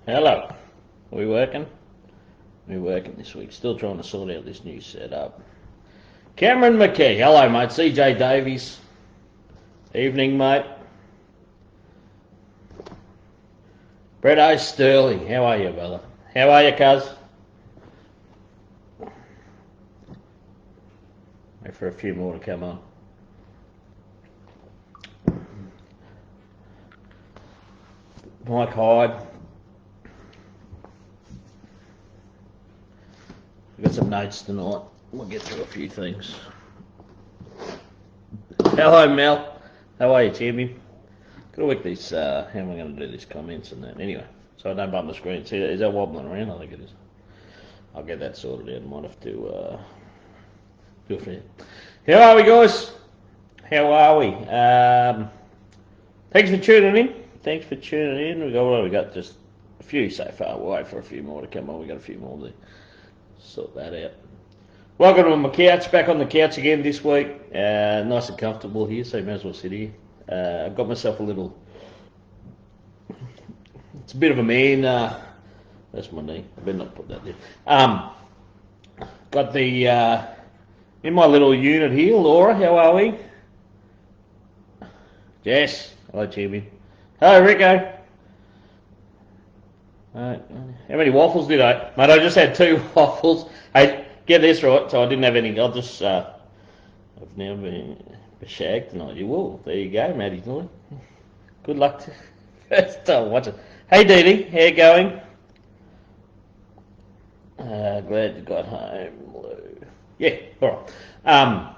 Hello. Are we working? We're working this week. Still trying to sort out this new setup. Cameron McKee. Hello, mate. CJ Davies. Evening, mate. Brett O. Sterling. How are you, brother? How are you, cuz? Wait for a few more to come on. Mike Hyde. We've got some notes tonight. We'll get through a few things. Hello, Mel. How are you, champion? Gotta work these, how am I going to do these comments and that? Anyway, so I don't bump the screen. See, is that wobbling around? I think it is. I'll get that sorted out. I might have to do it for you. How are we, guys? How are we? Thanks for tuning in. Thanks for tuning in. We got just a few so far. We'll wait for a few more to come on. We got a few more to sort that out. Welcome to my couch. Back on the couch again this week. Nice and comfortable here, so you may as well sit here. I've got myself a little. It's a bit of a man. That's my knee. I better not put that there. Got the in my little unit here. Laura, how are we? Jess, hello, champion. Hello, Rico. How many waffles did I? Mate, I just had 2 waffles. Hey, get this right. So I didn't have any. I'll just. I've now been shagged tonight. You will. There you go, Maddie. Good luck to first time watching. Hey, Dee Dee, how you going? Glad you got home, Lou. Yeah, all right.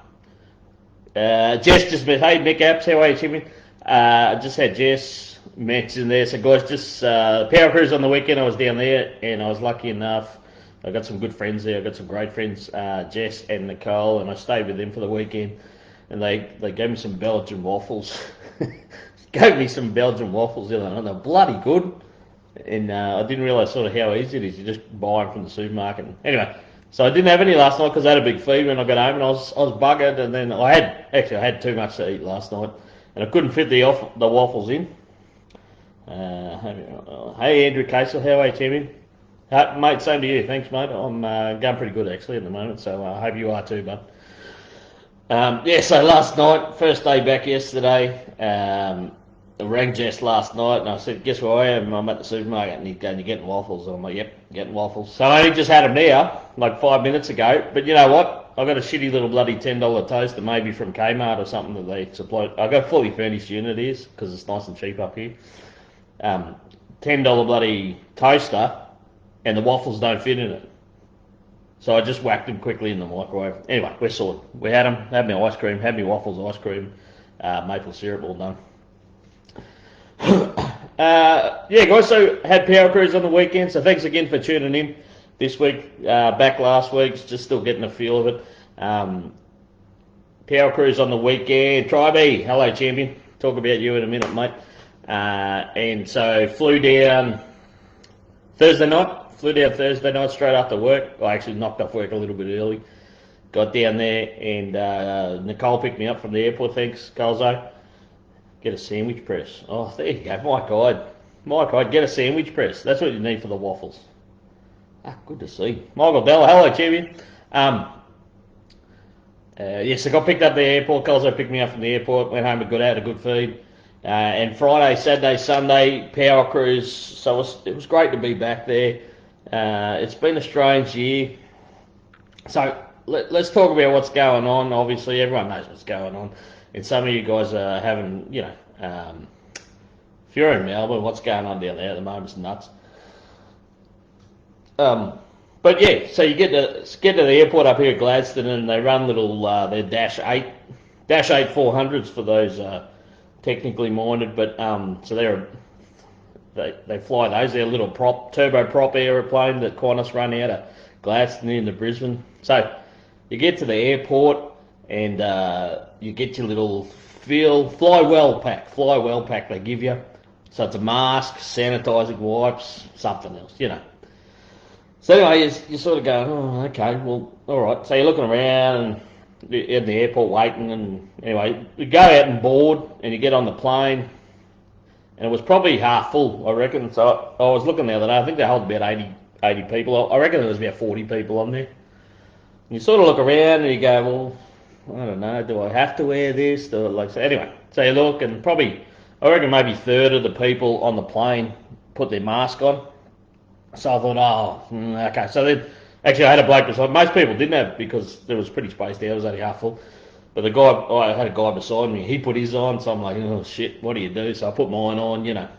Jess just met. Hey, Mick Apps, how are you, champion? I just had Jess mention there. So, guys, just Power Cruise on the weekend. I was down there, and I was lucky enough. I got some good friends there. I got some great friends, Jess and Nicole, and I stayed with them for the weekend. And they gave me some Belgian waffles. Gave me some Belgian waffles the other night. They're bloody good. And I didn't realise sort of how easy it is. You just buy them from the supermarket. Anyway, so I didn't have any last night because I had a big feed when I got home, and I was buggered. And then I had too much to eat last night, and I couldn't fit the waffles in. Hey, Andrew Casel, how are you, champion? Mate, same to you. Thanks, mate. I'm going pretty good actually at the moment, so I hope you are too, bud. So last night, first day back yesterday, I rang Jess last night and I said, guess where I am? I'm at the supermarket, and he's going, you're getting waffles. I'm like, yep, getting waffles. So I only just had them now, like 5 minutes ago, but you know what? I got a shitty little bloody $10 toaster, maybe from Kmart or something that they supply. I got a fully furnished unit here because it's nice and cheap up here. $10 bloody toaster, and the waffles don't fit in it. So I just whacked them quickly in the microwave. Anyway, we're sorted. We had them, had my ice cream, had my waffles, ice cream, maple syrup, all done. Guys, so had Power Cruise on the weekend, so thanks again for tuning in this week. Back last week, just still getting a feel of it. Power Cruise on the weekend. Tribe, hello, champion. Talk about you in a minute, mate. And so flew down Thursday night straight after work. I actually knocked off work a little bit early. Got down there, and Nicole picked me up from the airport. Thanks, Colzo. Get a sandwich press. Oh, there you go. Mike Hyde, get a sandwich press. That's what you need for the waffles. Good to see. Michael Della, hello, champion. So I got picked up at the airport. Colzo picked me up from the airport. Went home, had a good feed. And Friday, Saturday, Sunday, Power Cruise. So it was great to be back there. It's been a strange year. So let's talk about what's going on. Obviously, everyone knows what's going on. And some of you guys are having, if you're in Melbourne, what's going on down there at the moment is nuts. But yeah, so you get to the airport up here at Gladstone, and they run little their Dash 8 400s for those technically minded. But so they fly those. They're a little turbo prop aeroplane that Qantas run out of Gladstone into Brisbane. So you get to the airport, and you get your little fly well pack they give you. So it's a mask, sanitising wipes, something else, So anyway, you sort of go, oh, okay, well, all right. So you're looking around and in the airport waiting, and anyway, you go out and board, and you get on the plane, and it was probably half full, I reckon. So I was looking the other day. I think they hold about 80 people. I reckon there was about 40 people on there. And you sort of look around and you go, well, I don't know. Do I have to wear this? So anyway, so you look and probably, I reckon maybe a third of the people on the plane put their mask on. So I thought, okay. So then, actually, I had a bloke beside. Most people didn't have because there was pretty spaced out. It was only half full. But I had a guy beside me. He put his on, so I'm like, oh shit, what do you do? So I put mine on, and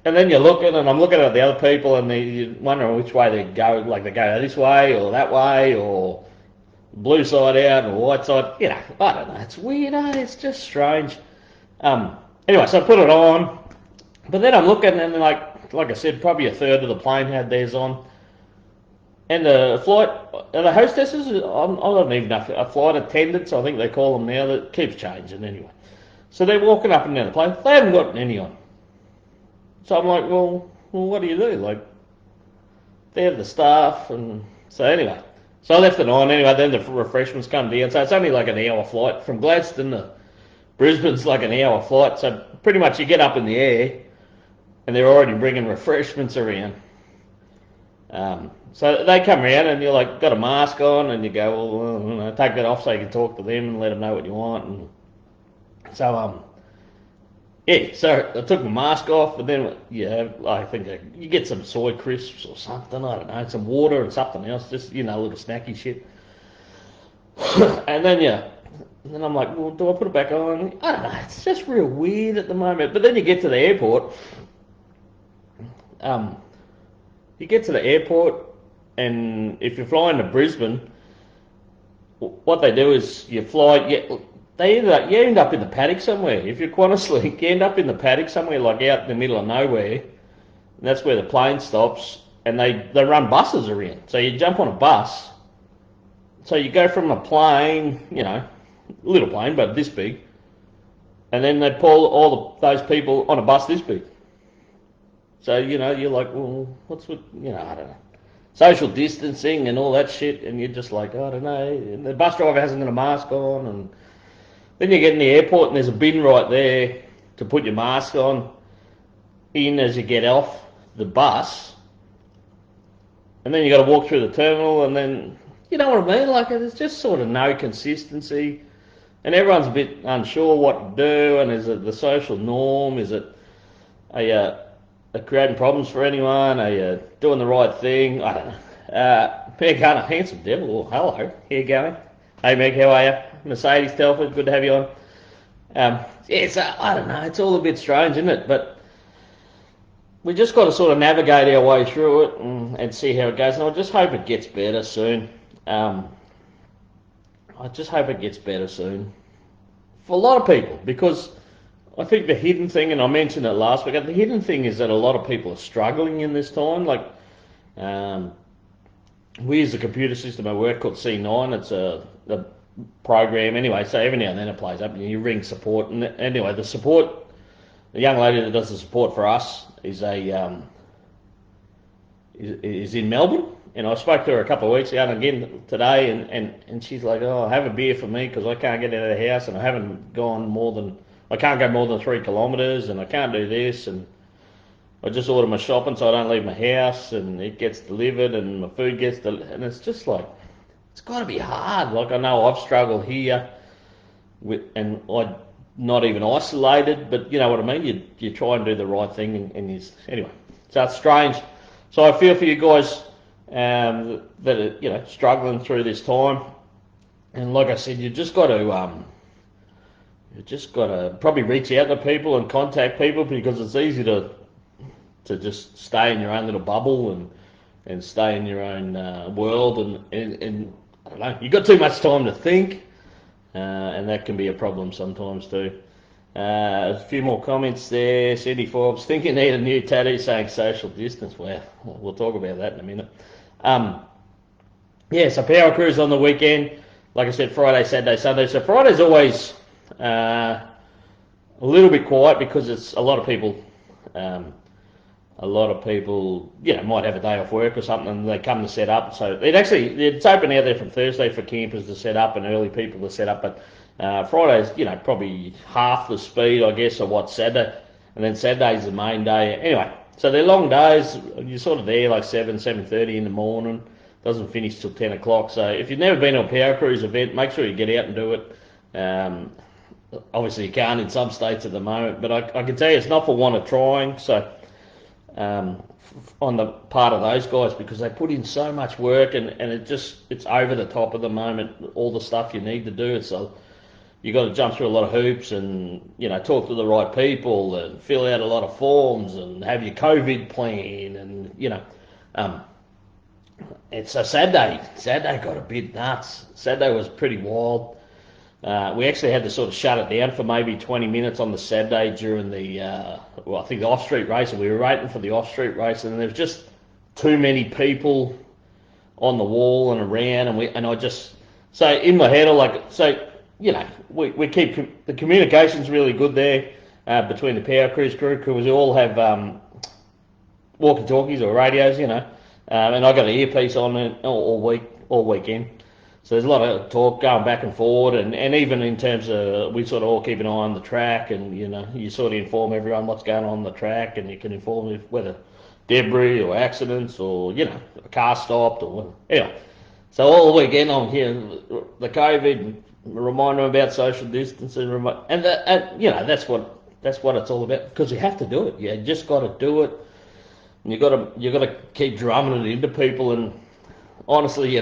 then you're looking, and I'm looking at the other people, and you're wondering which way they go. Like they go this way or that way, or blue side out or white side. I don't know. It's weird. It's just strange. Anyway, so I put it on, but then I'm looking, and like I said, probably a third of the plane had theirs on. And the hostesses, I don't even know, flight attendants, I think they call them now, that keeps changing anyway. So they're walking up and down the plane, they haven't got any on. So I'm like, well, what do you do? Like, they're the staff, and so anyway. So I left it on anyway, then the refreshments come down, so it's only like an hour flight. From Gladstone to Brisbane's like an hour flight, so pretty much you get up in the air, and they're already bringing refreshments around. So they come around and you're like, got a mask on, and you go, well, take that off so you can talk to them and let them know what you want. And so, so I took my mask off, and then, I think you get some soy crisps or something, I don't know, some water and something else, just, a little snacky shit. and then I'm like, well, do I put it back on? I don't know, it's just real weird at the moment. But then you get to the airport, and if you're flying to Brisbane, what they do is you fly. You end up in the paddock somewhere. If you're Qantas, you end up in the paddock somewhere, like out in the middle of nowhere. And that's where the plane stops, and they run buses around. So you jump on a bus. So you go from a plane, little plane, but this big, and then they pull all those people on a bus this big. So, you're like, well, what's with, I don't know. Social distancing and all that shit, and you're just like, I don't know. And the bus driver hasn't got a mask on, and then you get in the airport and there's a bin right there to put your mask on in as you get off the bus. And then you got to walk through the terminal, and then, you know what I mean? Like, there's just sort of no consistency, and everyone's a bit unsure what to do, and is it the social norm? Is it creating problems for anyone? Are you doing the right thing? I don't know. Meg Hunter, handsome devil. Oh, hello. How you going? Hey Meg, how are you? Mercedes Telford, good to have you on. I don't know. It's all a bit strange, isn't it? But we just got to sort of navigate our way through it and see how it goes. And I just hope it gets better soon. I just hope it gets better soon for a lot of people, because I think the hidden thing, and I mentioned it last week, the hidden thing is that a lot of people are struggling in this time. Like, we use a computer system at work called C9. It's a program anyway, so every now and then it plays up and you ring support. And anyway, the young lady that does the support for us is is in Melbourne. And I spoke to her a couple of weeks ago and again today, and she's like, oh, have a beer for me because I can't get out of the house, and I can't go more than 3 kilometres, and I can't do this, and I just order my shopping so I don't leave my house, and it gets delivered, and my food gets delivered, and it's just like, it's got to be hard. Like, I know I've struggled here, and I'm not even isolated, but you know what I mean? You try and do the right thing, anyway, so it's strange. So I feel for you guys that are, struggling through this time, and like I said, you just got to probably reach out to people and contact people, because it's easy to just stay in your own little bubble and stay in your own world, and I don't know, you've got too much time to think, and that can be a problem sometimes too. A few more comments there. Cindy Forbes, think you need a new tattoo saying social distance. Well, we'll talk about that in a minute. So Power Cruise on the weekend. Like I said, Friday, Saturday, Sunday. So Friday's always a little bit quiet because it's a lot of people, might have a day off work or something, and they come to set up. So it's open out there from Thursday for campers to set up and early people to set up, but Friday's, probably half the speed, I guess, of what Saturday, and then Saturday's the main day. Anyway, so they're long days. You're sort of there like 7:30 in the morning. Doesn't finish till 10 o'clock. So if you've never been to a power cruise event, make sure you get out and do it. Obviously you can't in some states at the moment, but I can tell you it's not for want of trying. So on the part of those guys, because they put in so much work, and it's over the top at the moment, all the stuff you need to do. So you got to jump through a lot of hoops and, talk to the right people and fill out a lot of forms and have your COVID plan and, it's a Saturday. Saturday got a bit nuts. Saturday was pretty wild. We actually had to sort of shut it down for maybe 20 minutes on the Saturday during the, I think the off-street race, and we were waiting for the off-street race, and there was just too many people on the wall and around, so in my head, we keep, the communication's really good there between the Power Cruise crew, because we all have walkie-talkies or radios, and I got an earpiece on it all weekend. So there's a lot of talk going back and forward, and even in terms of, we sort of all keep an eye on the track, and you sort of inform everyone what's going on the track, and you can inform if whether debris or accidents or a car stopped or anyway. So all weekend I'm hearing the COVID, remind them about social distancing, and that's what it's all about, because you have to do it. You just got to do it. And you got to keep drumming it into people, and honestly,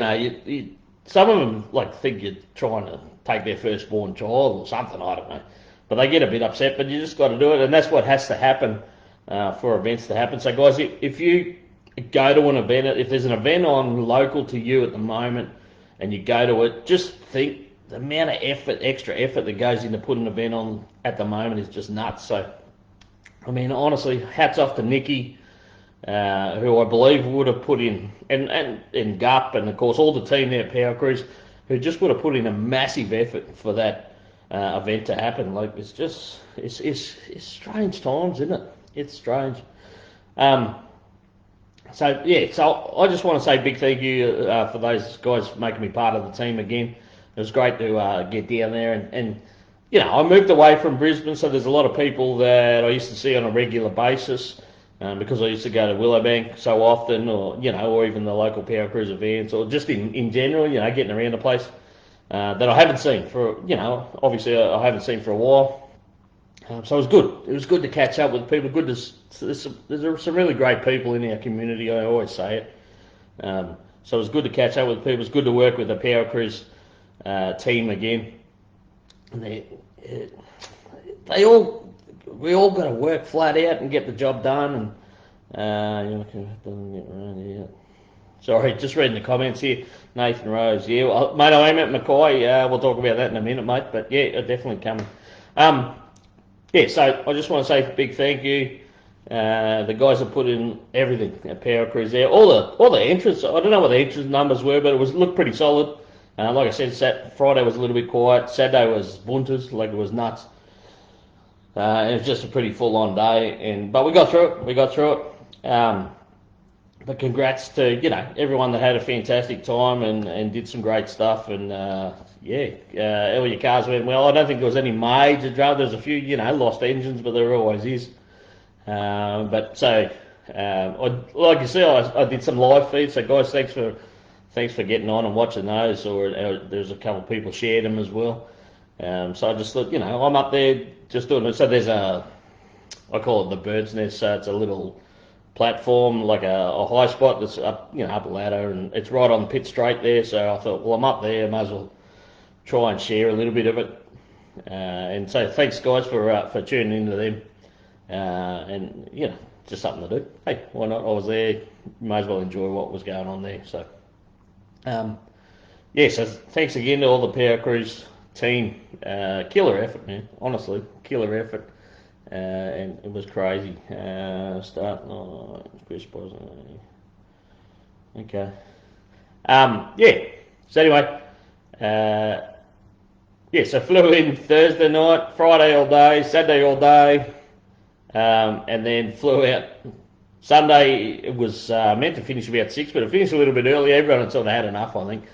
some of them think you're trying to take their firstborn child or something. I don't know, but they get a bit upset. But you just got to do it, and that's what has to happen for events to happen. So, guys, if you go to an event, if there's an event on local to you at the moment, and you go to it, just think the amount of extra effort that goes into putting an event on at the moment is just nuts. So, I mean, honestly, hats off to Nikki, who I believe would have put in, and Gup, and of course all the team there at Power Cruise, who just would have put in a massive effort for that event to happen. It's strange times, isn't it? It's strange. So I just want to say a big thank you for those guys making me part of the team again. It was great to get down there, and I moved away from Brisbane, so there's a lot of people that I used to see on a regular basis. Because I used to go to Willowbank so often, or even the local Power Cruise events, or just in general, getting around the place that I haven't seen for, obviously I haven't seen for a while. So it was good. It was good to catch up with people. There's some really great people in our community. I always say it. So it was good to catch up with people. It was good to work with the Power Cruise team again. And we all got to work flat out and get the job done. And sorry, just reading the comments here. Nathan Rose, mate, I am at Mackay. We'll talk about that in a minute, mate. But yeah, definitely coming. So I just want to say a big thank you. The guys have put in everything at Power Cruise there. All the entrance. I don't know what the entrance numbers were, but it looked pretty solid. Like I said, Friday was a little bit quiet. Saturday was bunters, it was nuts. It was just a pretty full-on day, but we got through it. But congrats to everyone that had a fantastic time and did some great stuff. And all your cars went well. I don't think there was any major drama. There's a few lost engines, but there always is. Like you see, I did some live feeds. So guys, thanks for getting on and watching those. Or there's a couple of people shared them as well. So I just thought, I'm up there just doing it. So there's I call it the bird's nest. So it's a little platform, like a high spot that's up, up a ladder, and it's right on Pitt Straight there. So I thought, well, I'm up there, I might as well try and share a little bit of it. And so thanks, guys, for tuning into them. And just something to do. Hey, why not? I was there. May as well enjoy what was going on there. So, so thanks again to all the Power Cruise team. Killer effort, man. Honestly, killer effort. And it was crazy. Chris Boston. Okay. So anyway, so flew in Thursday night, Friday all day, Saturday all day, and then flew out. Sunday it was meant to finish about 6, but it finished a little bit early. Everyone had sort of had enough, I think.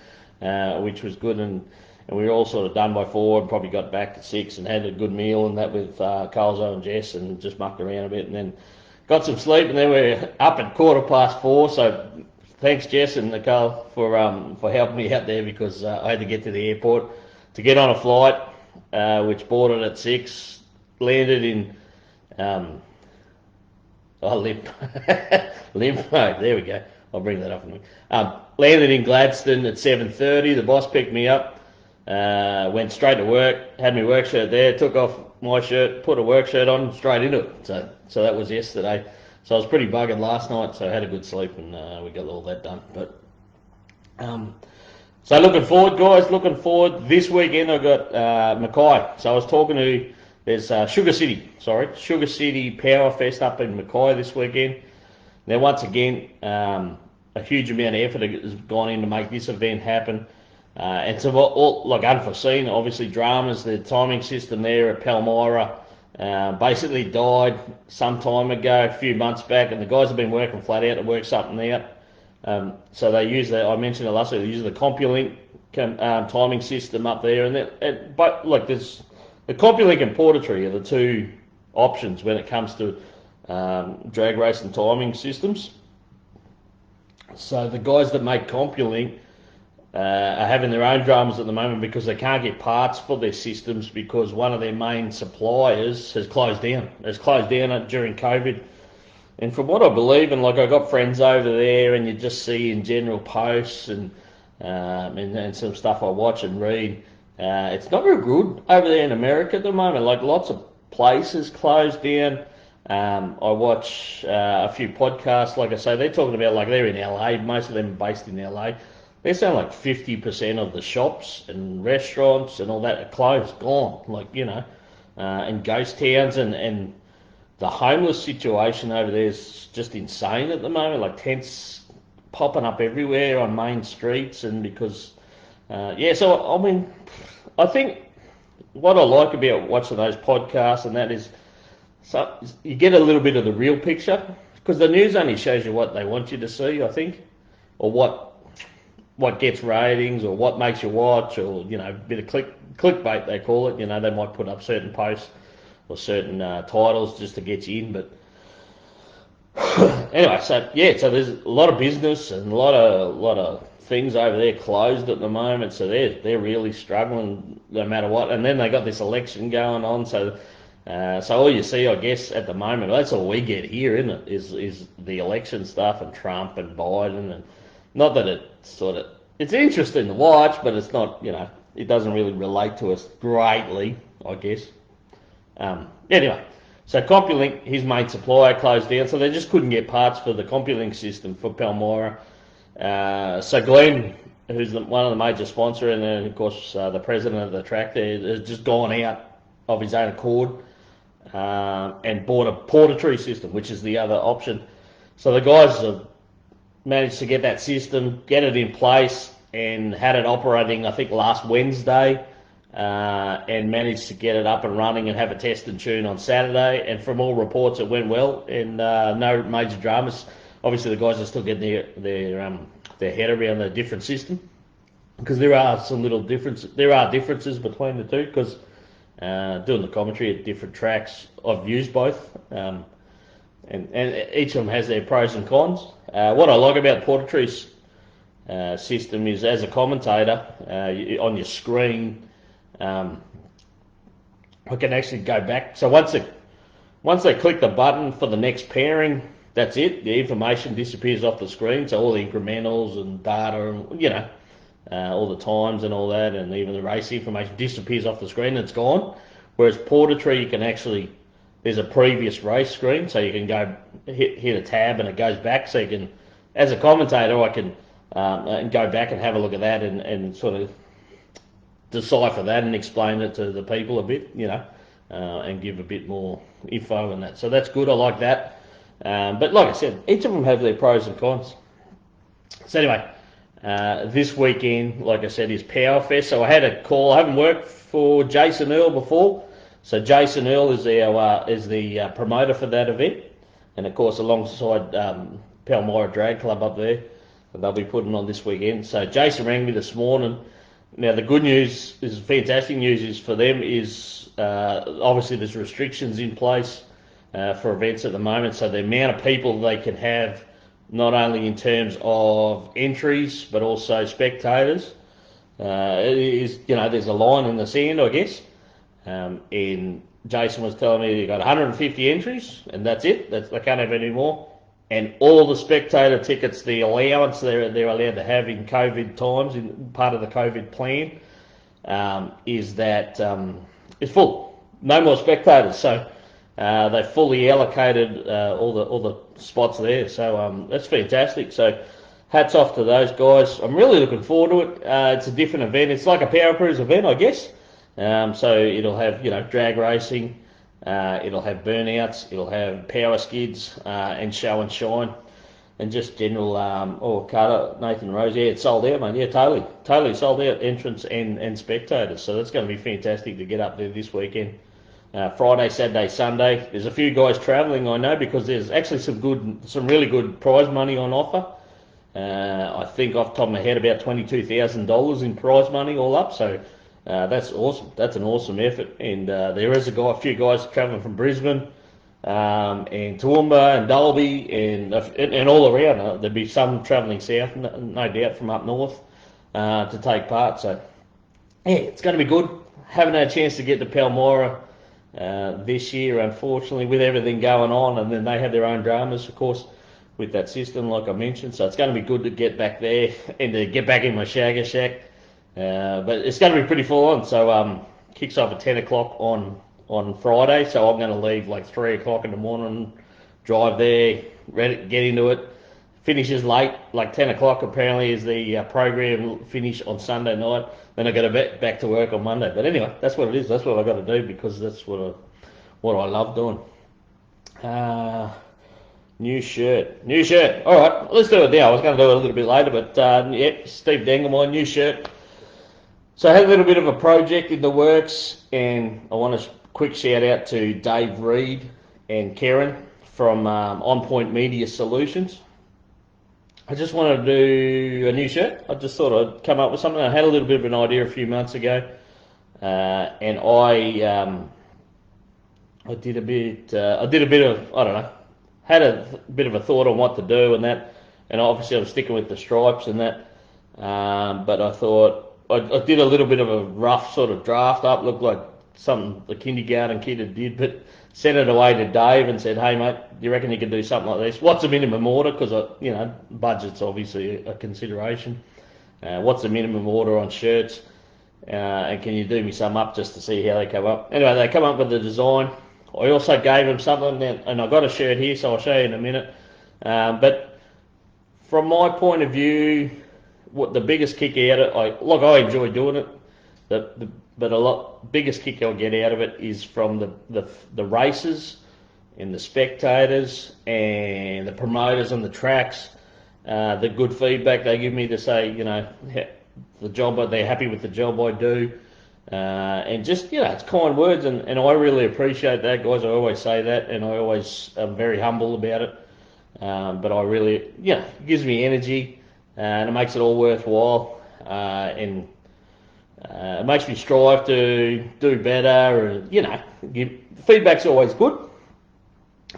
which was good. And we were all sort of done by 4 and probably got back at 6 and had a good meal and that with Carlzo and Jess and just mucked around a bit and then got some sleep and then we're up at 4:15. So thanks Jess and Nicole for helping me out there because I had to get to the airport to get on a flight which boarded at 6, landed in Lymph Mode. There we go. I'll bring that up in a minute. Landed in Gladstone at 7:30. The boss picked me up. Went straight to work, had my work shirt there, took off my shirt, put a work shirt on, straight into it. So that was yesterday. So I was pretty buggered last night, so I had a good sleep and we got all that done. But so looking forward, guys, looking forward. This weekend I've got Mackay. So I was talking to, there's Sugar City Power Fest up in Mackay this weekend. Now once again, a huge amount of effort has gone in to make this event happen. And so all like unforeseen, obviously dramas, the timing system there at Palmyra basically died some time ago, a few months back, and the guys have been working flat out to work something out. So they use I mentioned it last week, they use the CompuLink timing system up there, but like there's the CompuLink and Portatree are the two options when it comes to drag racing timing systems. So the guys that make CompuLink are having their own dramas at the moment because they can't get parts for their systems because one of their main suppliers has closed down. During COVID. And from what I believe, and like I got friends over there, and you just see in general posts and some stuff I watch and read, it's not very good over there in America at the moment. Like lots of places closed down. I watch a few podcasts, like I say, they're talking about like they're in LA. Most of them are based in LA. They sound like 50% of the shops and restaurants and all that are closed, gone. Like, you know, and ghost towns and the homeless situation over there is just insane at the moment. Like tents popping up everywhere on main streets, and because, so I mean, I think what I like about watching those podcasts and that is, so you get a little bit of the real picture because the news only shows you what they want you to see, I think, or what gets ratings or what makes you watch, or you know, a bit of clickbait they call it. You know, they might put up certain posts or certain titles just to get you in. But anyway, so there's a lot of business and a lot of things over there closed at the moment. So they're really struggling no matter what. And then they got this election going on. So all you see, I guess, at the moment, that's all we get here, isn't it? Is the election stuff and Trump and Biden, and not that it's interesting to watch, but it's not, you know, it doesn't really relate to us greatly, I guess. Anyway, so CompuLink, his main supplier, closed down, so they just couldn't get parts for the CompuLink system for Palmyra. So Glenn, who's one of the major sponsors, and then of course the president of the track there, has just gone out of his own accord and bought a Portatree system, which is the other option. So the guys have managed to get that system, get it in place, and had it operating, I think, last Wednesday, and managed to get it up and running and have a test and tune on Saturday. And from all reports, it went well, and no major dramas. Obviously, the guys are still getting their head around the different system, because there are some little differences. There are differences between the two, because doing the commentary at different tracks, I've used both, and each of them has their pros and cons. What I like about Portatree's system is, as a commentator, on your screen, I can actually go back. So once they click the button for the next pairing, that's it. The information disappears off the screen. So all the incrementals and data, and you know, all the times and all that, and even the race information disappears off the screen and it's gone. Whereas Portatree, you can actually, there's a previous race screen, so you can go hit a tab and it goes back. So you can, as a commentator, I can go back and have a look at that and sort of decipher that and explain it to the people a bit, you know, and give a bit more info and that. So that's good. I like that. But like I said, each of them have their pros and cons. So anyway, this weekend, like I said, is Power Fest. So I had a call. I haven't worked for Jason Earl before. So Jason Earl is the promoter for that event, and of course alongside Palmyra Drag Club up there. that they'll be putting on this weekend. So Jason rang me this morning. Now the good news is, fantastic news is for them is obviously there's restrictions in place for events at the moment. So the amount of people they can have, not only in terms of entries but also spectators, is, there's a line in the sand, I guess. And Jason was telling me they got 150 entries, and that's it. They can't have any more. And all the spectator tickets, the allowance they're allowed to have in COVID times, in part of the COVID plan, is that it's full. No more spectators. So they fully allocated all the spots there. So that's fantastic. So hats off to those guys. I'm really looking forward to it. It's a different event. It's like a Power Cruise event, I guess. So it'll have, drag racing, it'll have burnouts, it'll have power skids, and show and shine, and just general, Carter, Nathan Rose, yeah, it's sold out, mate, yeah, totally sold out, entrance and spectators, so that's going to be fantastic to get up there this weekend. Friday, Saturday, Sunday, there's a few guys travelling, I know, because there's actually some really good prize money on offer. I think off the top of my head about $22,000 in prize money all up, so that's awesome. That's an awesome effort, and there is a few guys travelling from Brisbane, and Toowoomba and Dalby, and all around. There'll be some travelling south, no doubt, from up north to take part. So yeah, it's going to be good. Haven't had a chance to get to Palmyra this year, unfortunately, with everything going on, and then they have their own dramas, of course, with that system, like I mentioned. So it's going to be good to get back there and to get back in my Shagga shack. But it's going to be pretty full on. So kicks off at 10 o'clock on Friday. So I'm going to leave like 3 o'clock in the morning, drive there, get into it. Finishes late, like 10 o'clock apparently is the program finish on Sunday night. Then I got to back to work on Monday. But anyway, that's what it is. That's what I got to do because that's what I love doing. New shirt. All right, let's do it now. I was going to do it a little bit later, but Steve Dengelmeyer, new shirt. So I had a little bit of a project in the works, and I want a quick shout out to Dave Reed and Karen from On Point Media Solutions. I just wanted to do a new shirt. I just thought I'd come up with something. I had a little bit of an idea a few months ago, and I did a bit of, I don't know, had a bit of a thought on what to do and that, and obviously I'm sticking with the stripes and that, but I thought, I did a little bit of a rough sort of draft up, looked like something the kindergarten kid had did, but sent it away to Dave and said, hey mate, do you reckon you could do something like this? What's the minimum order? Because, budget's obviously a consideration. What's the minimum order on shirts? And can you do me some up just to see how they come up? Anyway, they come up with the design. I also gave them something, and I've got a shirt here, so I'll show you in a minute. But from my point of view, what the biggest kick out of it, I enjoy doing it, but biggest kick I'll get out of it is from the races and the spectators and the promoters on the tracks, the good feedback they give me to say, the job, they're happy with the job I do, and just, it's kind words, and I really appreciate that, guys. I always say that, and I always am very humble about it, but I really, it gives me energy. And it makes it all worthwhile, and it makes me strive to do better, feedback's always good.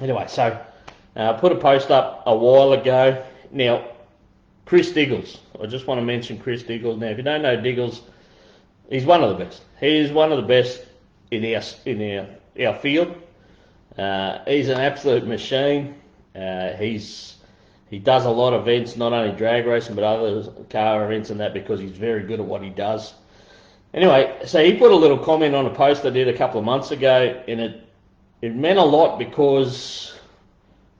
Anyway, so I put a post up a while ago. Now, Chris Diggles, I just want to mention Chris Diggles. Now, if you don't know Diggles, he's one of the best. He is one of the best in our field. He's an absolute machine. He does a lot of events, not only drag racing, but other car events and that, because he's very good at what he does. Anyway, so he put a little comment on a post I did a couple of months ago, and it meant a lot because,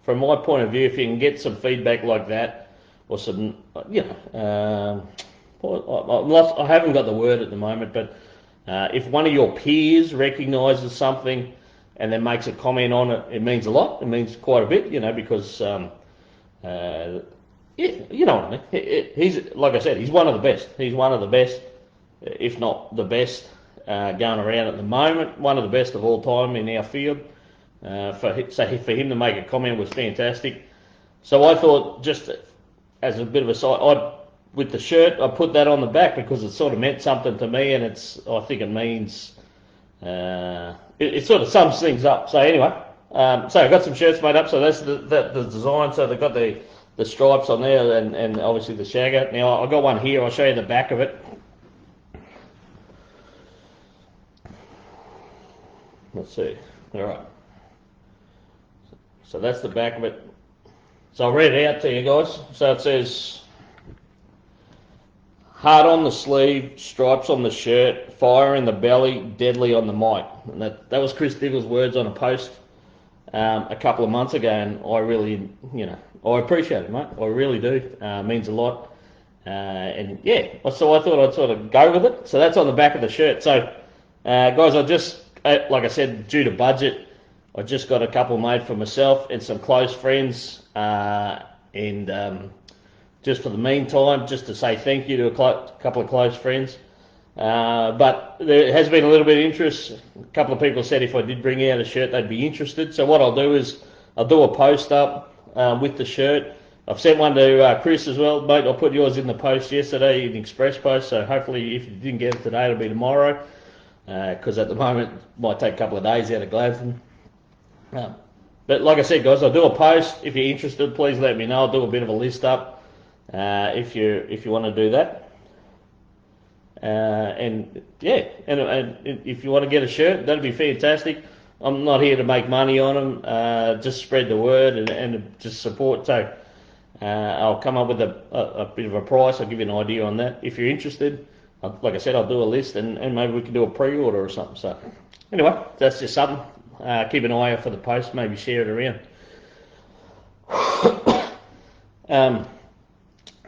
from my point of view, if you can get some feedback like that, or some, I haven't got the word at the moment, but if one of your peers recognises something and then makes a comment on it, it means a lot. It means quite a bit, because... you know what I mean. He's, like I said, he's one of the best. He's one of the best, if not the best, going around at the moment. One of the best of all time in our field. For him to make a comment was fantastic. So I thought, just as a bit of a side, with the shirt, I put that on the back because it sort of meant something to me, and I think it means, it sort of sums things up. So anyway, so I got some shirts made up. So that's the design. So they've got the stripes on there, and obviously the Shagga. Now I got one here. I'll show you the back of it. Let's see. All right. So that's the back of it. So I'll read it out to you guys. So it says, heart on the sleeve, stripes on the shirt, fire in the belly, deadly on the mic. And that was Chris Diggle's words on a post a couple of months ago, and I really, I appreciate it, mate. I really do. It means a lot. And yeah, so I thought I'd sort of go with it. So that's on the back of the shirt. So guys, I just, like I said, due to budget, I just got a couple made for myself and some close friends, and just for the meantime, just to say thank you to a couple of close friends. But there has been a little bit of interest. A couple of people said if I did bring out a shirt, they'd be interested. So what I'll do is I'll do a post up with the shirt. I've sent one to Chris as well, mate. I put yours in the post yesterday, in the express post. So hopefully, if you didn't get it today, it'll be tomorrow. Because at the moment, it might take a couple of days out of Gladstone. But like I said, guys, I'll do a post. If you're interested, please let me know. I'll do a bit of a list up if you want to do that. And yeah, and if you want to get a shirt, that'd be fantastic. I'm not here to make money on them. Just spread the word and just support. So I'll come up with a bit of a price. I'll give you an idea on that. If you're interested, like I said, I'll do a list and maybe we can do a pre-order or something. So anyway, that's just something. Keep an eye out for the post. Maybe share it around.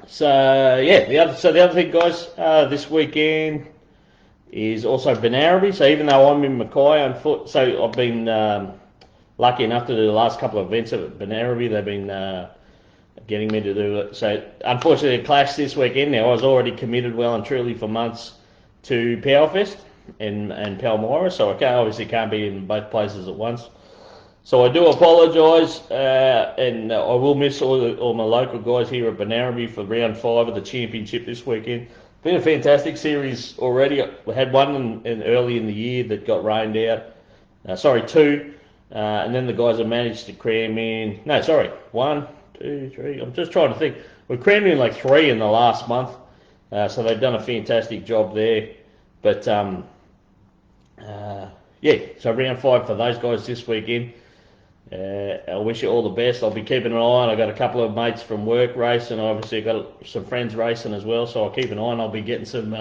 So yeah, the other thing, guys, this weekend is also Benarabi. So even though I'm in Mackay on foot, so I've been lucky enough to do the last couple of events at Benarabi. They've been getting me to do it. So unfortunately, it clashed this weekend. Now I was already committed well and truly for months to Powerfest and Palmyra, so I obviously can't be in both places at once. So I do apologise, and I will miss all my local guys here at Benarabi for round 5 of the championship this weekend. Been a fantastic series already. We had one in early in the year that got rained out. Two, and then the guys have managed to cram in. No, sorry, 1, 2, 3. I'm just trying to think. We crammed in like 3 in the last month, so they've done a fantastic job there. But yeah, so round 5 for those guys this weekend. I wish you all the best. I'll be keeping an eye on. I've got a couple of mates from work racing. Obviously, I've got some friends racing as well, so I'll keep an eye on. I'll be getting some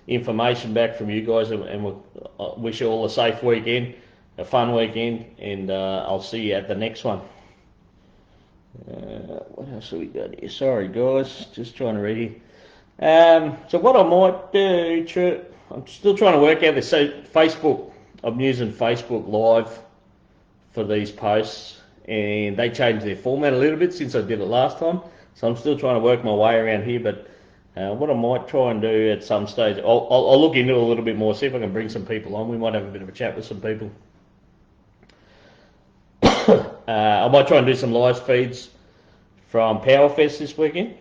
information back from you guys, and we'll wish you all a safe weekend, a fun weekend, and I'll see you at the next one. What else have we got here? Sorry, guys, just trying to read here. So what I might do, I'm still trying to work out this. So Facebook, I'm using Facebook Live for these posts, and they changed their format a little bit since I did it last time. So I'm still trying to work my way around here. But what I might try and do at some stage, I'll look into it a little bit more, see if I can bring some people on. We might have a bit of a chat with some people. I might try and do some live feeds from Powerfest this weekend,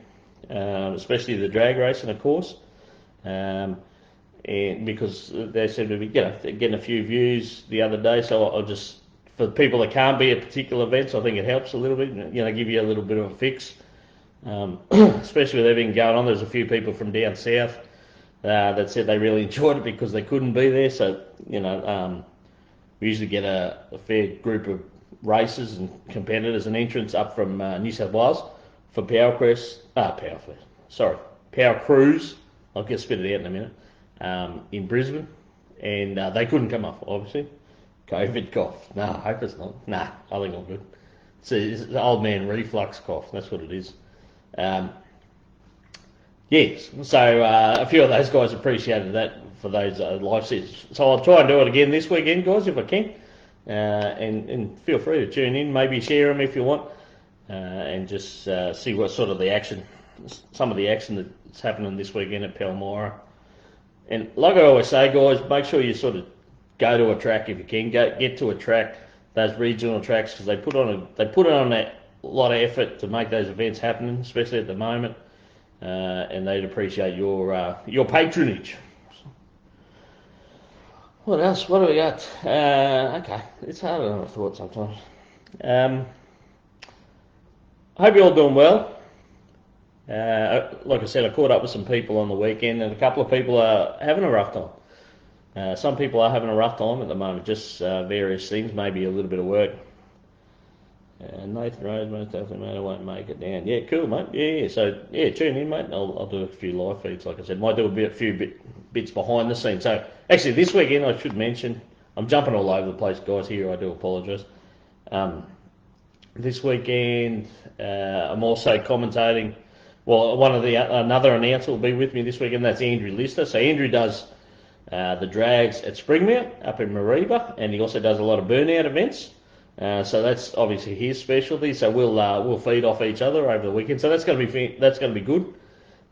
especially the drag racing, of course. And because they seem to be getting a few views the other day, so I'll just, for people that can't be at particular events, I think it helps a little bit, give you a little bit of a fix, especially with everything going on. There's a few people from down south that said they really enjoyed it because they couldn't be there, so we usually get a fair group of racers and competitors and entrants up from New South Wales for Power Cruise. I'll get spit it out in a minute. In Brisbane, and they couldn't come off, obviously. COVID cough. No, I hope it's not. Nah, I think I'm good. It's an old man reflux cough. That's what it is. Yes, so a few of those guys appreciated that for those live sets. So I'll try and do it again this weekend, guys, if I can. And feel free to tune in, maybe share them if you want, and just see what sort of some of the action that's happening this weekend at Palmyra. And like I always say, guys, make sure you sort of go to a track if you can. Get to a track, those regional tracks, because they put it on lot of effort to make those events happen, especially at the moment, and they'd appreciate your patronage. What else? What do we got? Okay, it's harder than I thought sometimes. I hope you're all doing well. Like I said, I caught up with some people on the weekend, and a couple of people are having a rough time. Some people are having a rough time at the moment, just various things, maybe a little bit of work. Nathan Rose, most definitely, mate, I won't make it down. Yeah, cool, mate. Yeah. So, yeah, tune in, mate. I'll do a few live feeds, like I said. Might do a few bits behind the scenes. So, actually, this weekend, I should mention, I'm jumping all over the place, guys, here. I do apologise. This weekend, I'm also commentating. Well, another announcer will be with me this weekend. That's Andrew Lister. So, Andrew does the drags at Springmount up in Mareeba, and he also does a lot of burnout events. So that's obviously his specialty. So we'll feed off each other over the weekend. So that's going to be good.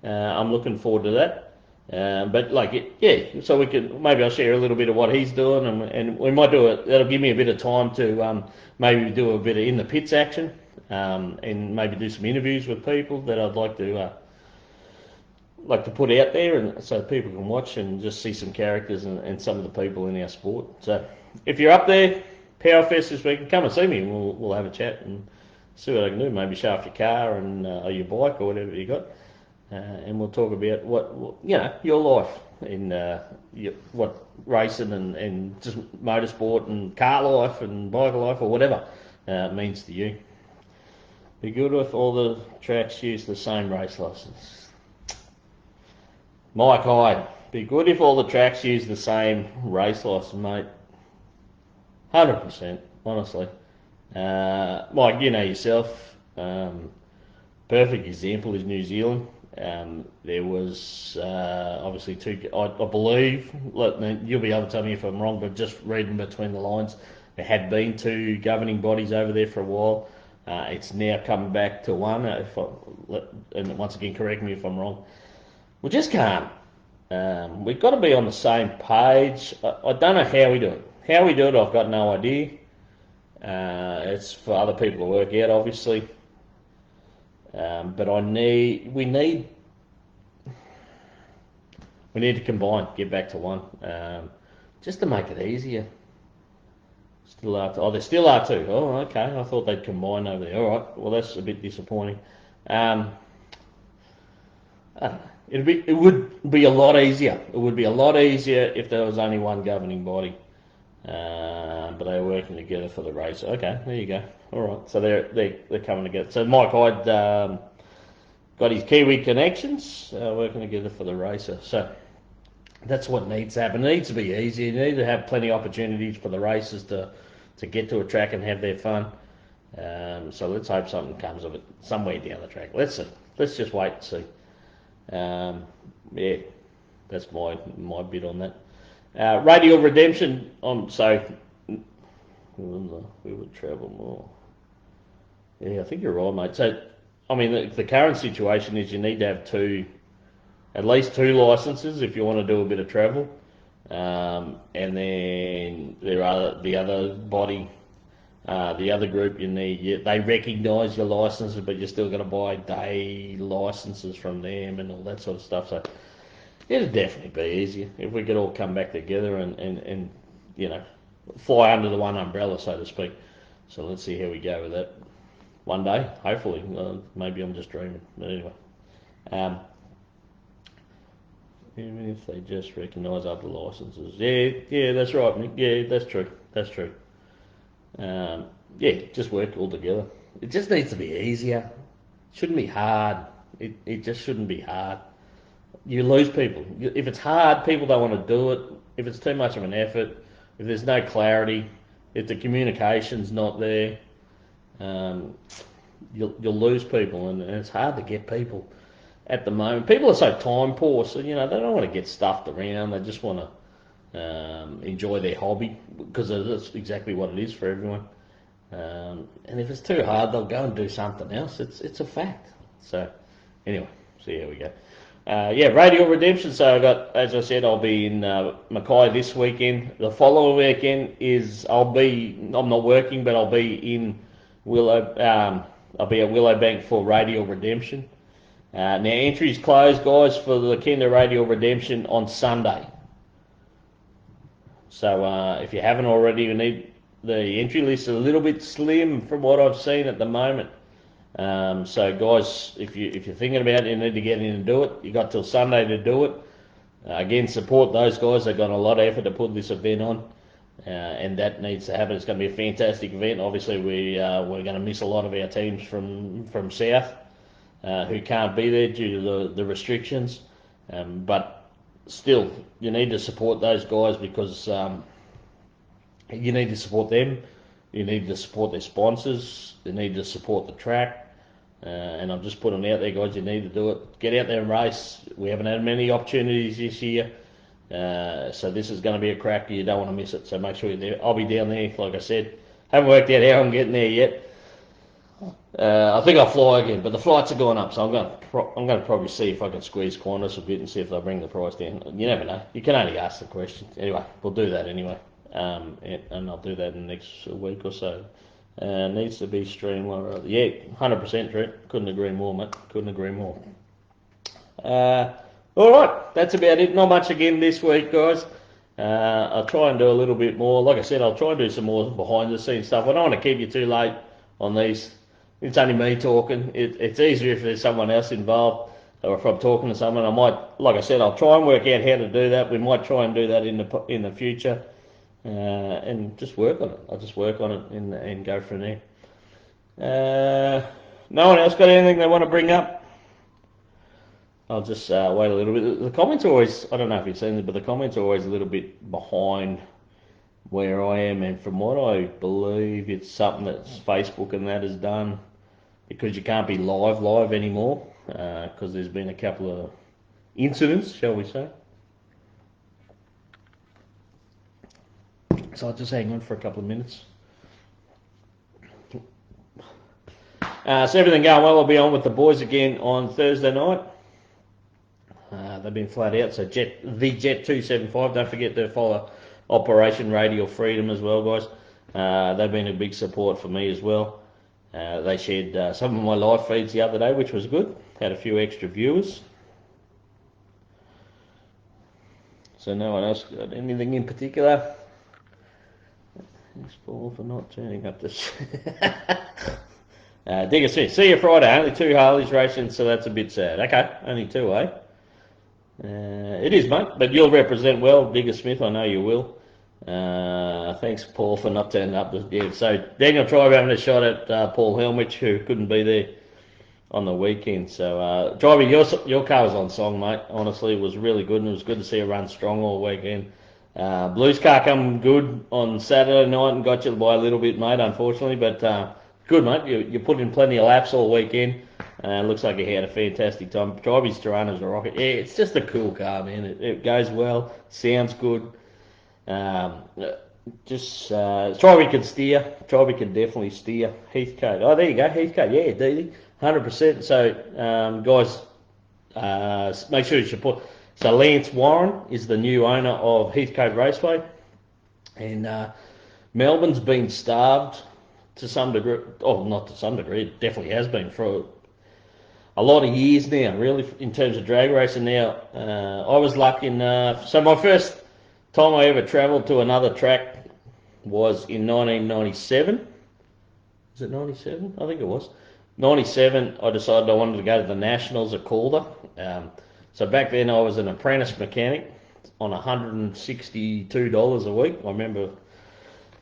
I'm looking forward to that. But so we can maybe I'll share a little bit of what he's doing, and we might do it. That'll give me a bit of time to maybe do a bit of in the pits action, and maybe do some interviews with people that I'd like to put out there, and so people can watch and just see some characters and some of the people in our sport. So if you're up there, Powerfest this week, come and see me, and we'll have a chat and see what I can do. Maybe show off your car and or your bike or whatever you got, and we'll talk about what your life in what racing and just motorsport and car life and bike life or whatever means to you. Be good if all the tracks use the same race license. Mike Hyde, be good if all the tracks use the same race license, mate. 100%, honestly. Mike, you know yourself. Perfect example is New Zealand. There was obviously two, I believe, you'll be able to tell me if I'm wrong, but just reading between the lines, there had been two governing bodies over there for a while. It's now coming back to one. And once again, correct me if I'm wrong. We just can't. We've got to be on the same page. I don't know how we do it. How we do it, I've got no idea. It's for other people to work out, obviously. But we need to combine, get back to one, just to make it easier. There still are two. Oh, okay. I thought they'd combine over there. All right. Well, that's a bit disappointing. I don't know. It would be a lot easier. It would be a lot easier if there was only one governing body. But they were working together for the race. Okay, there you go. All right, so they're coming together. So Mike Hyde got his Kiwi connections, working together for the racer. So that's what needs to happen. It needs to be easy. You need to have plenty of opportunities for the racers to get to a track and have their fun. So let's hope something comes of it somewhere down the track. Let's see. Let's just wait and see. Yeah, that's my bit on that. Radial Redemption. So we would travel more. Yeah, I think you're right, mate. So, I mean, the current situation is you need to have at least two licenses if you want to do a bit of travel. And then there are the other body, the other group you need. They recognise your licenses, but you're still going to buy day licenses from them and all that sort of stuff. So it'd definitely be easier if we could all come back together and fly under the one umbrella, so to speak. So let's see how we go with that. One day, hopefully. Maybe I'm just dreaming. But anyway. Even if they just recognise other licenses. Yeah, that's right, Mick. Yeah, that's true. Just work all together. It just needs to be easier. It shouldn't be hard. It just shouldn't be hard. You lose people. If it's hard, people don't want to do it. If it's too much of an effort, if there's no clarity, if the communication's not there, you'll lose people, and it's hard to get people at the moment. People are so time poor, so they don't want to get stuffed around. They just want to enjoy their hobby, because that's exactly what it is for everyone. And if it's too hard, they'll go and do something else. It's a fact. So anyway, see how we go. Radial Redemption. So as I said, I'll be in Mackay this weekend. The following weekend I'm not working, but I'll be in Willow. I'll be at Willowbank for Radial Redemption. Now, entries closed, guys, for the Kinder Radial Redemption on Sunday. So if you haven't already, you need the entry list is a little bit slim from what I've seen at the moment. So guys, if you're thinking about it, you need to get in and do it. You got till Sunday to do it. Again, support those guys. They've got a lot of effort to put this event on, and that needs to happen. It's going to be a fantastic event. Obviously, we're going to miss a lot of our teams from South who can't be there due to the restrictions, but still, you need to support those guys because you need to support them. You need to support their sponsors. You need to support the track. And I'm just putting it out there, guys. You need to do it. Get out there and race. We haven't had many opportunities this year. So this is going to be a cracker. You don't want to miss it. So make sure you're there. I'll be down there, like I said. Haven't worked out how I'm getting there yet. I think I'll fly again, but the flights are going up, so I'm going to probably see if I can squeeze Qantas a bit and see if they'll bring the price down. You never know. You can only ask the question. Anyway, we'll do that anyway, and I'll do that in the next week or so. Needs to be streamlined. Yeah, 100%, Trent. Couldn't agree more, mate. Couldn't agree more. All right, that's about it. Not much again this week, guys. I'll try and do a little bit more. Like I said, I'll try and do some more behind-the-scenes stuff. I don't want to keep you too late on these. It's only me talking. It's easier if there's someone else involved, or if I'm talking to someone. I might, like I said, I'll try and work out how to do that. We might try and do that in the future, and just work on it. I'll just work on it and go from there. No one else got anything they want to bring up? I'll just wait a little bit. The comments are always, I don't know if you've seen it, but the comments are always a little bit behind where I am, and from what I believe, it's something that Facebook and that has done because you can't be live anymore because there's been a couple of incidents, shall we say. So I'll just hang on for a couple of minutes. So everything going well. I'll be on with the boys again on Thursday night. They've been flat out. So the Jet 275. Don't forget to follow Operation Radial Freedom as well, guys. They've been a big support for me as well. They shared some of my live feeds the other day, which was good. Had a few extra viewers. So no one else got anything in particular. Thanks, Paul, for not turning up this. Digger Smith, see you Friday. Only 2 Harleys racing, so that's a bit sad. Okay, only 2, eh? It is, mate, but you'll represent well, Digger Smith. I know you will. Thanks, Paul, for not turning up. Yeah, so Daniel Tribe having a shot at Paul Helmich, who couldn't be there on the weekend. So, Tribe, your car was on song, mate. Honestly, it was really good, and it was good to see her run strong all weekend. Blue's car come good on Saturday night and got you by a little bit, mate, unfortunately, but good, mate. You put in plenty of laps all weekend. Looks like he had a fantastic time. Tribe's Tirana's a rocket. Yeah, it's just a cool car, man. It goes well, sounds good. Tribe can steer. Tribe can definitely steer. Heathcote. Oh, there you go, Heathcote. Yeah, Dee, 100%. So, guys, make sure you support. So, Lance Warren is the new owner of Heathcote Raceway, and Melbourne's been starved to some degree. Oh, not to some degree. It definitely has been for a lot of years now, really, in terms of drag racing. Now, I was lucky enough. So, my first time I ever travelled to another track was in 1997. Is it 97? I think it was. 97, I decided I wanted to go to the Nationals at Calder. So back then I was an apprentice mechanic on $162 a week, I remember.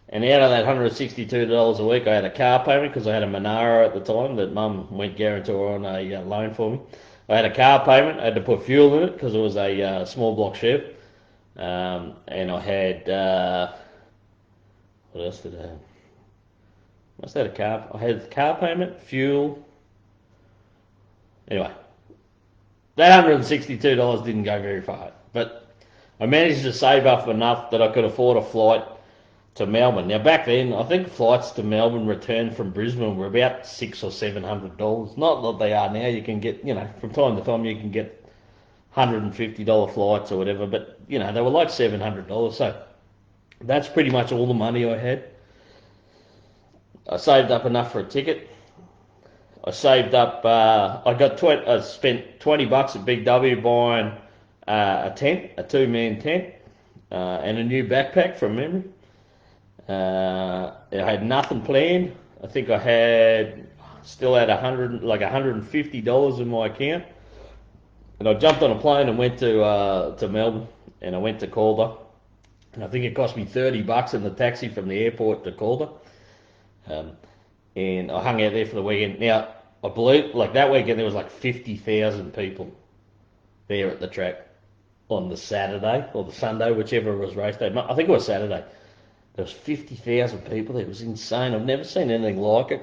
And out of that $162 a week, I had a car payment because I had a Monaro at the time that Mum went guarantor on a loan for me. I had a car payment. I had to put fuel in it because it was a small block Chev. And I had, what else did I have? Must have had a car. I had car payment, fuel. Anyway, that $162 didn't go very far, but I managed to save up enough that I could afford a flight to Melbourne. Now back then, I think flights to Melbourne return from Brisbane were about $600 or $700. Not that they are now. You can get, from time to time you can get $150 flights or whatever, but they were like $700. So that's pretty much all the money I had. I saved up enough for a ticket. I saved up. I spent $20 at Big W buying a tent, a two-man tent, and a new backpack from memory. I had nothing planned. I think I still had $150 in my account, and I jumped on a plane and went to Melbourne, and I went to Calder, and I think it cost me $30 in the taxi from the airport to Calder, and I hung out there for the weekend. Now I believe that weekend there was 50,000 people there at the track on the Saturday or the Sunday, whichever was race day. I think it was Saturday. There was 50,000 people there. It was insane. I've never seen anything like it.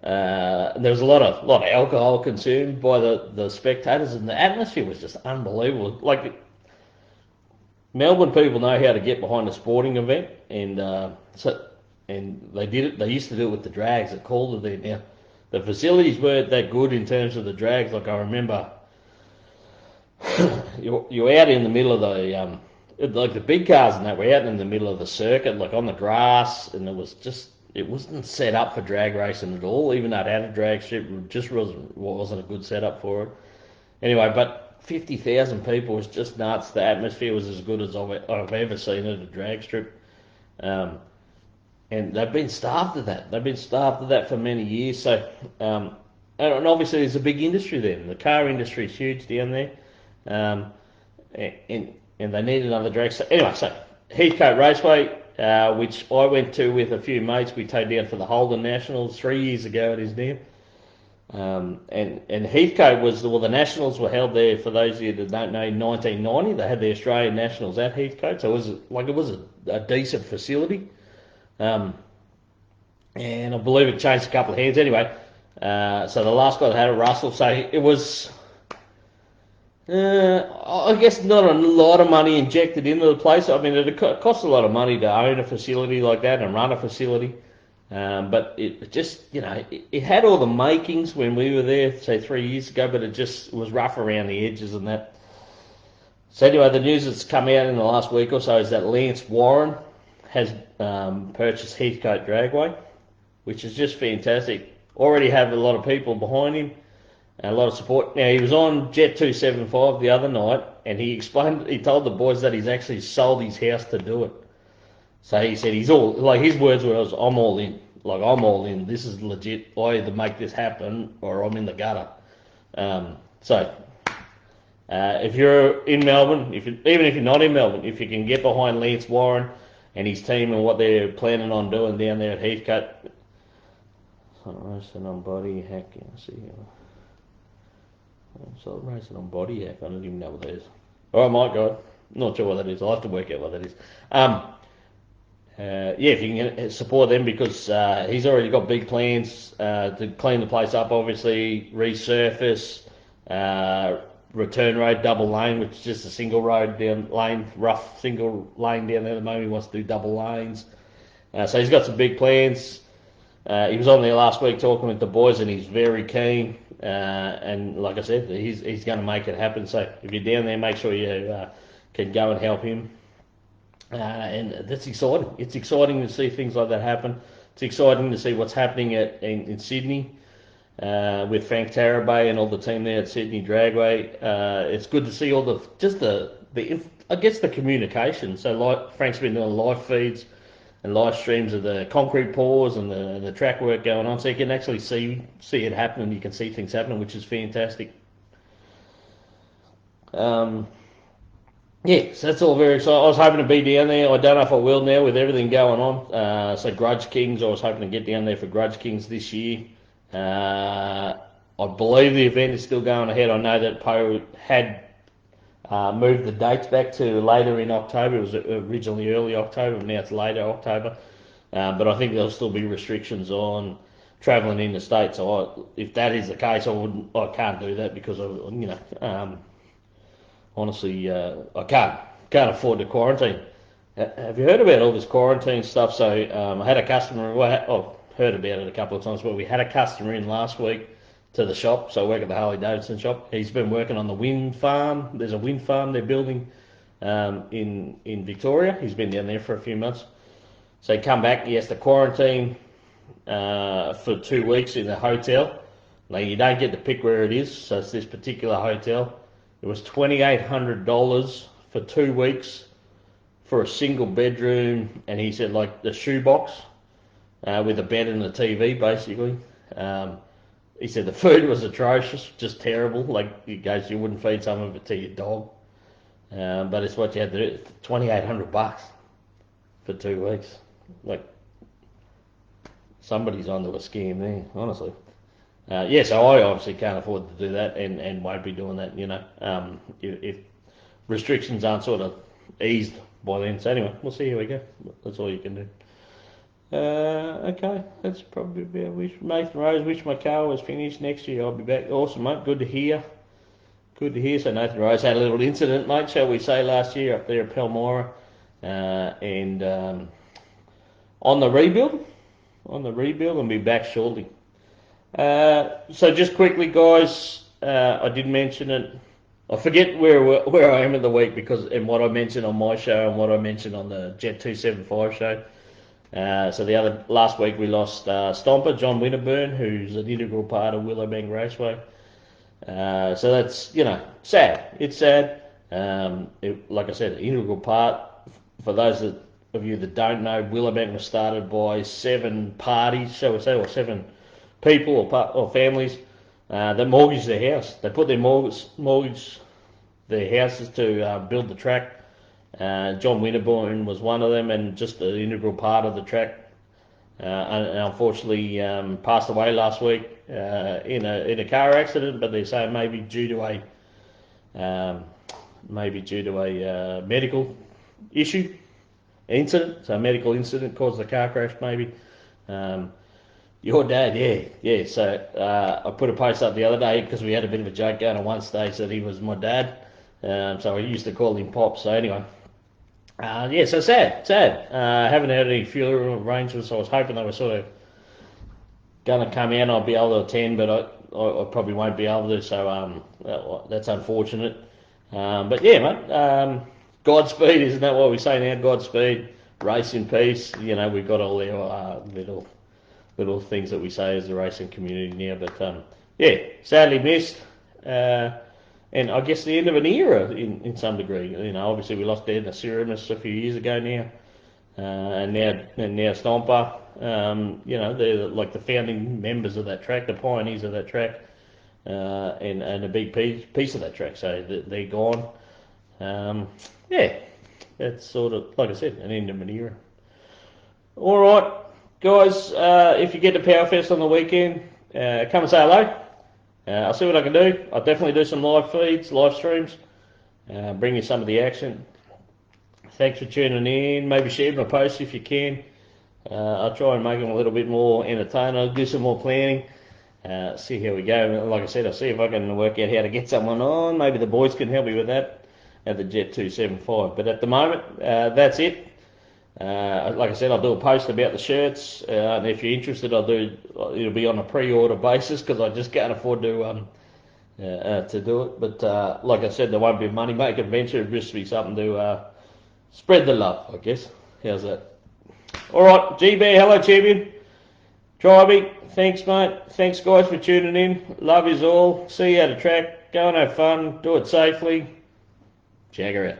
There was a lot of alcohol consumed by the spectators, and the atmosphere was just unbelievable. Melbourne people know how to get behind a sporting event, and they did it. They used to do it with the drags at Calder there. Now, the facilities weren't that good in terms of the drags. I remember, you're out in the middle of the big cars and that were out in the middle of the circuit, on the grass, and it wasn't set up for drag racing at all. Even though it had a drag strip, it just wasn't a good setup for it. Anyway, but 50,000 people was just nuts. The atmosphere was as good as I've ever seen at a drag strip. And they've been starved of that. They've been starved of that for many years. So, and obviously there's a big industry there. The car industry is huge down there. And they need another drag. So anyway, Heathcote Raceway, which I went to with a few mates. We towed down for the Holden Nationals 3 years ago it is now. And Heathcote the Nationals were held there, for those of you that don't know, in 1990. They had the Australian Nationals at Heathcote, so it was a decent facility. And I believe it changed a couple of hands anyway. So the last guy that had it, Russell, so it was, I guess, not a lot of money injected into the place. I mean, it costs a lot of money to own a facility like that and run a facility. But it just, it had all the makings when we were there, say 3 years ago, but it just was rough around the edges and that. So anyway, the news that's come out in the last week or so is that Lance Warren has purchased Heathcote Dragway, which is just fantastic. Already have a lot of people behind him and a lot of support. Now, he was on Jet 275 the other night, and he told the boys that he's actually sold his house to do it. So he said his words were, I'm all in. I'm all in. This is legit. I either make this happen or I'm in the gutter. If you're in Melbourne, even if you're not in Melbourne, if you can get behind Lance Warren and his team and what they're planning on doing down there at Heathcote. Racing on body hack. See here. Racing on body hack. I don't even know what that is. Oh my God, not sure what that is. I'll have to work out what that is. If you can support them, because he's already got big plans to clean the place up. Obviously, resurface, return road, double lane, which is just a single road rough single lane down there at the moment. He wants to do double lanes. So he's got some big plans. He was on there last week talking with the boys, and he's very keen. And like I said, he's going to make it happen. So if you're down there, make sure you can go and help him. And that's exciting. It's exciting to see things like that happen. It's exciting to see what's happening in Sydney. With Frank Tarabay and all the team there at Sydney Dragway. It's good to see all the communication. So Frank's been doing live feeds and live streams of the concrete pours and the track work going on, so you can actually see it happening. You can see things happening, which is fantastic. So that's all very exciting. I was hoping to be down there. I don't know if I will now with everything going on. So Grudge Kings, I was hoping to get down there for Grudge Kings this year. I believe the event is still going ahead. I know that Poe had moved the dates back to later in October. It was originally early October, now it's later October. But I think there'll still be restrictions on travelling in the state. So if that is the case, I can't do that because honestly, I can't afford to quarantine. Have you heard about all this quarantine stuff? So I had a customer. I've heard about it a couple of times, but we had a customer in last week to the shop. So I work at the Harley Davidson shop. He's been working on the wind farm. There's a wind farm they're building in Victoria. He's been down there for a few months. So he come back. He has to quarantine for 2 weeks in a hotel. Like, you don't get to pick where it is, so it's this particular hotel. It was $2,800 for 2 weeks for a single bedroom, and he said like the shoebox with a bed and a TV, basically. He said the food was atrocious, just terrible. Like, he goes, you wouldn't feed some of it to your dog. But it's what you had to do. $2,800 for 2 weeks. Like, somebody's onto a scam there, honestly. Yeah, so I obviously can't afford to do that, and won't be doing that, if restrictions aren't sort of eased by then. So anyway, we'll see how we go. That's all you can do. Okay, that's probably about wish. Nathan Rose, wish my car was finished next year. I'll be back. Awesome, mate. Good to hear. Good to hear. So Nathan Rose had a little incident, mate, shall we say, last year up there at Palmyra, and on the rebuild, and be back shortly. So just quickly, guys, I did mention it. I forget where I am in the week and what I mentioned on my show and what I mentioned on the Jet 275 show. So last week we lost Stomper, John Winterburn, who's an integral part of Willowbank Raceway. So that's, sad. It's sad. Like I said, an integral part. For those of you that don't know, Willowbank was started by 7 parties, shall we say, or 7 people or families that mortgaged their house. They put their mortgage their houses to build the track. John Winterburn was one of them, and just an integral part of the track. And unfortunately passed away last week in a car accident. But they say maybe due to a medical incident. So a medical incident caused the car crash, maybe. Your dad, yeah. So I put a post up the other day because we had a bit of a joke going at one stage that he was my dad. So I used to call him Pop. So anyway, so sad. Haven't had any funeral arrangements. I was hoping they were sort of going to come out and I'll be able to attend, but I probably won't be able to. So that's unfortunate. But yeah, mate. Godspeed, isn't that what we say now? Godspeed. Race in peace. We've got all our little things that we say as a racing community now, but sadly missed, and I guess the end of an era in some degree. Obviously we lost Ed Nasirimus a few years ago now, and now Stomper. They're like the founding members of that track, the pioneers of that track, and a big piece of that track. So they're gone. That's sort of, like I said, an end of an era. All right. Guys, if you get to Powerfest on the weekend, come and say hello. I'll see what I can do. I'll definitely do some live feeds, live streams, bring you some of the action. Thanks for tuning in. Maybe share my posts if you can. I'll try and make them a little bit more entertaining. I'll do some more planning. See how we go. Like I said, I'll see if I can work out how to get someone on. Maybe the boys can help me with that at the Jet 275. But at the moment, that's it. Like I said, I'll do a post about the shirts, and if you're interested, it'll be on a pre-order basis because I just can't afford to do it. But like I said, there won't be a money-making venture. It'll just be something to spread the love, I guess. How's that? All right, GB, hello, champion. Tribey, thanks, mate. Thanks, guys, for tuning in. Love is all. See you at a track. Go and have fun. Do it safely. Shagga out.